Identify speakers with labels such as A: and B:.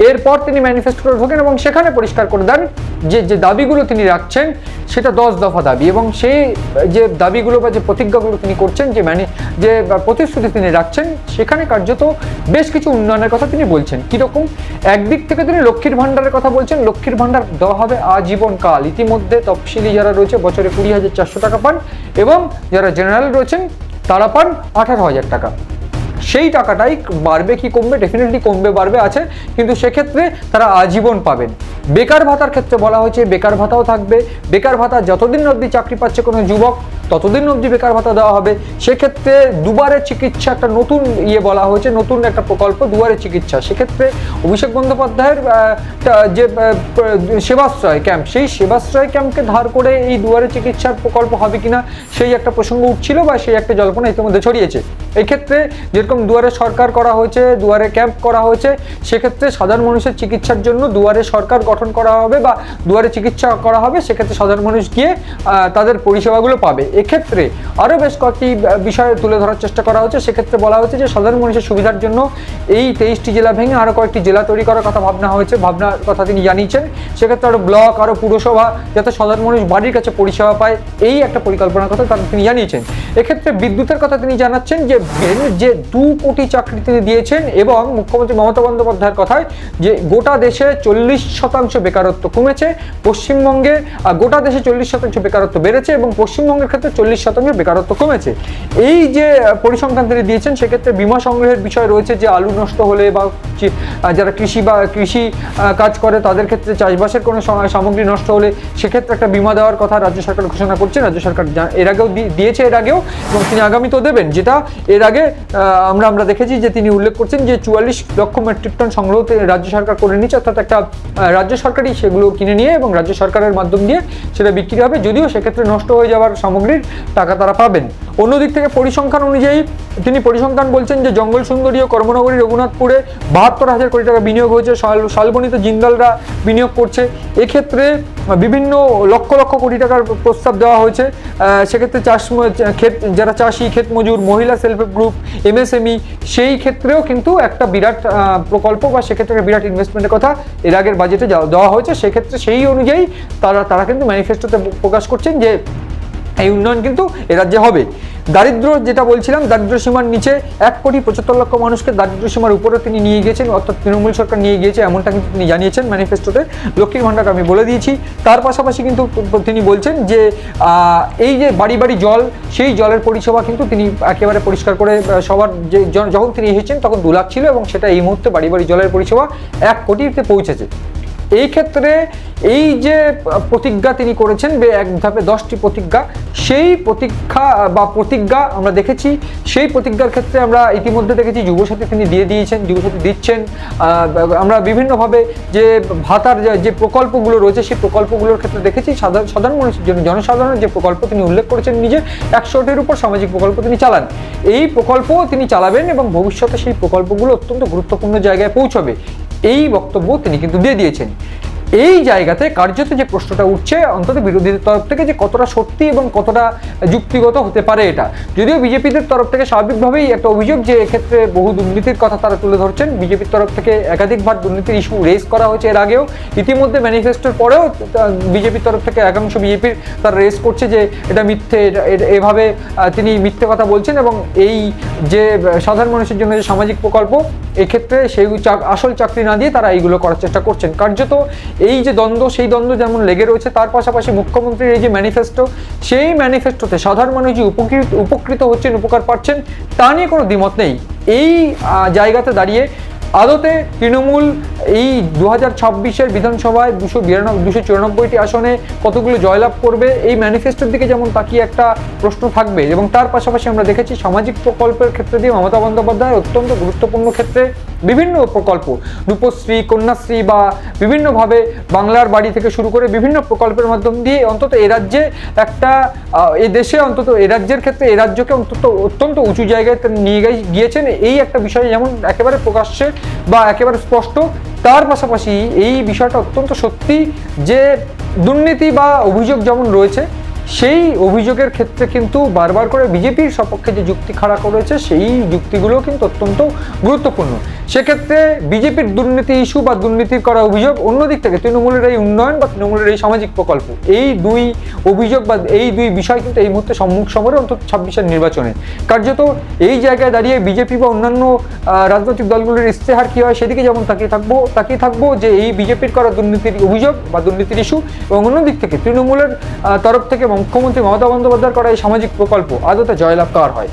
A: এরপর তিনি ম্যানিফেস্টো করে ঢোকেন এবং সেখানে পরিষ্কার করে দেন যে দাবিগুলো তিনি রাখছেন সেটা 10 দফা দাবি, এবং সেই যে দাবিগুলো বা যে প্রতিজ্ঞাগুলো তিনি করছেন, যে প্রতিশ্রুতি তিনি রাখছেন, সেখানে কার্যত বেশ কিছু উন্নয়নের কথা তিনি বলছেন। কীরকম? একদিক থেকে তিনি লক্ষ্মীর ভাণ্ডারের কথা বলছেন, লক্ষ্মীর ভাণ্ডার দেওয়া হবে আজীবনকাল। ইতিমধ্যে তফসিলি যারা রয়েছে বছরে 20,400 টাকা পান, এবং যারা জেনারেল রয়েছেন তারা পান 18,000 টাকা। সেই টাকাটাই বাড়বে কি কমবে? ডেফিনেটলি কমবে, বাড়বে আছে, কিন্তু সেক্ষেত্রে তারা আজীবন পাবেন। বেকার ভাতার ক্ষেত্রে বলা হয়েছে বেকার ভাতাও থাকবে। বেকার ভাতা যতদিন অবধি চাকরি পাচ্ছে কোনো যুবক, ততদিন অবধি বেকার ভাতা দেওয়া হবে। সেক্ষেত্রে দুবারের চিকিৎসা, একটা নতুন বলা হয়েছে, নতুন একটা প্রকল্প, দুবারের চিকিৎসা। সেক্ষেত্রে অভিষেক বন্দ্যোপাধ্যায়ের যে সেবাশ্রয় ক্যাম্প, সেই সেবাশ্রয় ক্যাম্পকে ধার করে এই দুয়ারে চিকিৎসার প্রকল্প হবে কিনা সেই একটা প্রসঙ্গ উঠছিল, বা সেই একটা জল্পনা ইতিমধ্যে ছড়িয়েছে। এই ক্ষেত্রে যেরকম দুয়ারে সরকার করা হয়েছে, দুয়ারে ক্যাম্প করা হয়েছে, সেক্ষেত্রে সাধারণ মানুষের চিকিৎসার জন্য দুয়ারে সরকার গঠন করা হবে বা দুয়ারে চিকিৎসা করা হবে। সেক্ষেত্রে সাধারণ মানুষ গিয়ে তাদের পরিষেবাগুলো পাবে। এক্ষেত্রে আরও বেশ কয়েকটি বিষয় তুলে ধরার চেষ্টা করা হচ্ছে। সেক্ষেত্রে বলা হয়েছে যে সাধারণ মানুষের সুবিধার জন্য এই 23টি জেলা ভেঙে আরও কয়েকটি জেলা তৈরি করার কথা ভাবনার কথা তিনি জানিয়েছেন। সেক্ষেত্রে আরও ব্লক, আরও পুরসভা, যাতে সাধারণ মানুষ বাড়ির কাছে পরিষেবা পায়, এই একটা পরিকল্পনার কথা তিনি জানিয়েছেন। এক্ষেত্রে বিদ্যুতের কথা তিনি জানাচ্ছেন যে 2 কোটি চাকরি তিনি দিয়েছেন, এবং মুখ্যমন্ত্রী মমতা বন্দ্যোপাধ্যায়ের কথায় যে গোটা দেশে 40% বেকারত্ব কমেছে, পশ্চিমবঙ্গে গোটা দেশে 40% বেকারত্ব বেড়েছে, এবং পশ্চিমবঙ্গের ক্ষেত্রে 40% বেকারত্ব কমেছে। এই যে পরিসংখ্যান তিনি দিয়েছেন, সেক্ষেত্রে বীমা সংগ্রহের বিষয় রয়েছে, যে আলু নষ্ট হলে বা যারা কৃষি কাজ করে তাদের ক্ষেত্রে চাষবাসের কোনো সামগ্রী নষ্ট হলে সেক্ষেত্রে একটা বীমা দেওয়ার কথা রাজ্য সরকার ঘোষণা করছে। রাজ্য সরকার এর আগেও দিয়েছে, এবং তিনি আগামীতেও দেবেন। যেটা এর আগে আমরা দেখেছি যে তিনি উল্লেখ করছেন যে 44 লক্ষ মেট্রিক টন সংগ্রহ রাজ্য সরকার করে নিচ্ছে, অর্থাৎ একটা রাজ্য সরকারই সেগুলো কিনে নিয়ে এবং রাজ্য সরকারের মাধ্যম দিয়ে সেটা বিক্রি হবে, যদিও সেক্ষেত্রে নষ্ট হয়ে যাওয়ার সামগ্রীর টাকা তারা পাবেন। অন্যদিক থেকে পরিসংখ্যান অনুযায়ী তিনি পরিসংখ্যান বলছেন যে জঙ্গল সুন্দরী ও কর্মনগরী রঘুনাথপুরে 72,000 কোটি টাকা বিনিয়োগ হয়েছে, শালবনীত জিন্দালরা বিনিয়োগ করছে। এক্ষেত্রে বিভিন্ন লক্ষ লক্ষ কোটি টাকার প্রস্তাব দেওয়া হয়েছে। সেক্ষেত্রে যারা চাষি, ক্ষেত মজুর, মহিলা সেলফ হেল্প গ্রুপ, MSME, সেই ক্ষেত্রেও কিন্তু একটা বিরাট প্রকল্প বা সেক্ষেত্রে বিরাট ইনভেস্টমেন্টের কথা এর আগের বাজেটে দেওয়া হয়েছে। সেক্ষেত্রে সেই অনুযায়ী তারা কিন্তু ম্যানিফেস্টোতে প্রকাশ করছেন যে এই উন্নয়ন কিন্তু এ রাজ্যে হবে। দারিদ্র যেটা বলছিলাম, দারিদ্র সীমার নিচে 1,75,00,000 লক্ষ মানুষকে দারিদ্র সীমার উপরে তিনি নিয়ে গিয়েছেন, অর্থাৎ তৃণমূল সরকার নিয়ে গিয়েছে, এমনটা কিন্তু তিনি জানিয়েছেন ম্যানিফেস্টোতে। লক্ষ্মীর ভাণ্ডার আমি বলে দিয়েছি। তার পাশাপাশি কিন্তু তিনি বলছেন যে এই যে বাড়ি বাড়ি জল, সেই জলের পরিষেবা কিন্তু তিনি একেবারে পরিষ্কার করে সবার, যে যখন তিনি এসেছেন তখন 2 লাখ ছিল, এবং সেটা এই মুহূর্তে বাড়ি বাড়ি জলের পরিষেবা 1 কোটিতে পৌঁছেছে। এই ক্ষেত্রে এই যে প্রতিজ্ঞা তিনি করেছেন, এক ধাপে 10টি প্রতিজ্ঞা, সেই প্রতিজ্ঞা আমরা দেখেছি। সেই প্রতিজ্ঞার ক্ষেত্রে আমরা ইতিমধ্যে দেখেছি যুবসাথী তিনি যুবসাথী দিচ্ছেন। আমরা বিভিন্নভাবে যে ভাতার যে প্রকল্পগুলো রয়েছে, সেই প্রকল্পগুলোর ক্ষেত্রে দেখেছি সাধারণ মানুষের জন্য, জনসাধারণের যে প্রকল্প তিনি উল্লেখ করেছেন নিজে, 100টির উপর সামাজিক প্রকল্প তিনি চালান। এই প্রকল্পও তিনি চালাবেন, এবং ভবিষ্যতে সেই প্রকল্পগুলো অত্যন্ত গুরুত্বপূর্ণ জায়গায় পৌঁছবে, এই বক্তব্য তিনি কিন্তু দিয়ে দিয়েছেন। এই জায়গাতে কার্যত যে প্রশ্নটা উঠছে অন্তত বিরোধীদের তরফ থেকে, যে কতটা সত্যি এবং কতটা যুক্তিগত হতে পারে এটা। যদিও বিজেপিদের তরফ থেকে স্বাভাবিকভাবেই একটা অভিযোগ যে এক্ষেত্রে বহু দুর্নীতির কথা তারা তুলে ধরছেন। বিজেপির তরফ থেকে একাধিকবার দুর্নীতির ইস্যু রেজ করা হয়েছে এর আগেও। ইতিমধ্যে ম্যানিফেস্টোর পরেও বিজেপির তরফ থেকে একাংশ বিজেপির তারা রেজ করছে যে এটা মিথ্যে, এভাবে তিনি মিথ্যে কথা বলছেন, এবং এই যে সাধারণ মানুষের জন্য যে সামাজিক প্রকল্প, এক্ষেত্রে সেই আসল চাকরি না দিয়ে তারা এইগুলো করার চেষ্টা করছেন। কার্যত এই যে দ্বন্দ্ব, সেই দ্বন্দ্ব যেমন লেগে রয়েছে, তার পাশাপাশি মুখ্যমন্ত্রীর এই যে ম্যানিফেস্টো, সেই ম্যানিফেস্টোতে সাধারণ মানুষ যে উপকৃত হচ্ছেন, উপকার পাচ্ছেন, তা নিয়ে কোনো দ্বিমত নেই। এই জায়গাতে দাঁড়িয়ে আদতে তৃণমূল এই 2026-এর বিধানসভায় 294টি আসনে কতগুলো জয়লাভ করবে, এই ম্যানিফেস্টোর দিকে যেমন তাকিয়ে একটা প্রশ্ন থাকবে। এবং তার পাশাপাশি আমরা দেখেছি সামাজিক প্রকল্পের ক্ষেত্রে দিয়ে মমতা বন্দ্যোপাধ্যায় অত্যন্ত গুরুত্বপূর্ণ ক্ষেত্রে বিভিন্ন প্রকল্প, রূপশ্রী, কন্যাশ্রী বা বিভিন্নভাবে বাংলার বাড়ি থেকে শুরু করে বিভিন্ন প্রকল্পের মাধ্যম দিয়ে অন্তত এ রাজ্যে একটা, এই দেশে অন্তত এ রাজ্যের ক্ষেত্রে এ রাজ্যকে অত্যন্ত উঁচু জায়গায় নিয়ে গিয়েছেন। এই একটা বিষয় যেমন একেবারে প্রকাশ্যে বা একেবারে স্পষ্ট। তার পাশাপাশি এই বিষয়টা অত্যন্ত সত্যি যে দুর্নীতি বা অভিযোগ যেমন রয়েছে, সেই অভিযোগের ক্ষেত্রে কিন্তু বারবার করে বিজেপির সপক্ষে যে যুক্তি খাড়া করেছে, সেই যুক্তিগুলো কিন্তু অত্যন্ত গুরুত্বপূর্ণ। সেক্ষেত্রে বিজেপির দুর্নীতি ইস্যু বা দুর্নীতির করা অভিযোগ, অন্যদিক থেকে তৃণমূলের এই উন্নয়ন বা তৃণমূলের এই সামাজিক প্রকল্প, এই দুই অভিযোগ বা এই দুই বিষয় কিন্তু এই মুহূর্তে সম্মুখ সমরে অন্তত 26-এর নির্বাচনে কার্যত এই জায়গায় দাঁড়িয়ে বিজেপি বা অন্যান্য রাজনৈতিক দলগুলির ইস্তেহার কী হয় সেদিকে যেমন তাকিয়ে থাকবো যে এই বিজেপির করা দুর্নীতির অভিযোগ বা দুর্নীতির ইস্যু, এবং অন্যদিক থেকে তৃণমূলের তরফ থেকে মুখ্যমন্ত্রী মমতা বন্দ্যোপাধ্যায়ের করা এই সামাজিক প্রকল্প আদতে জয়লাভ করা হয়।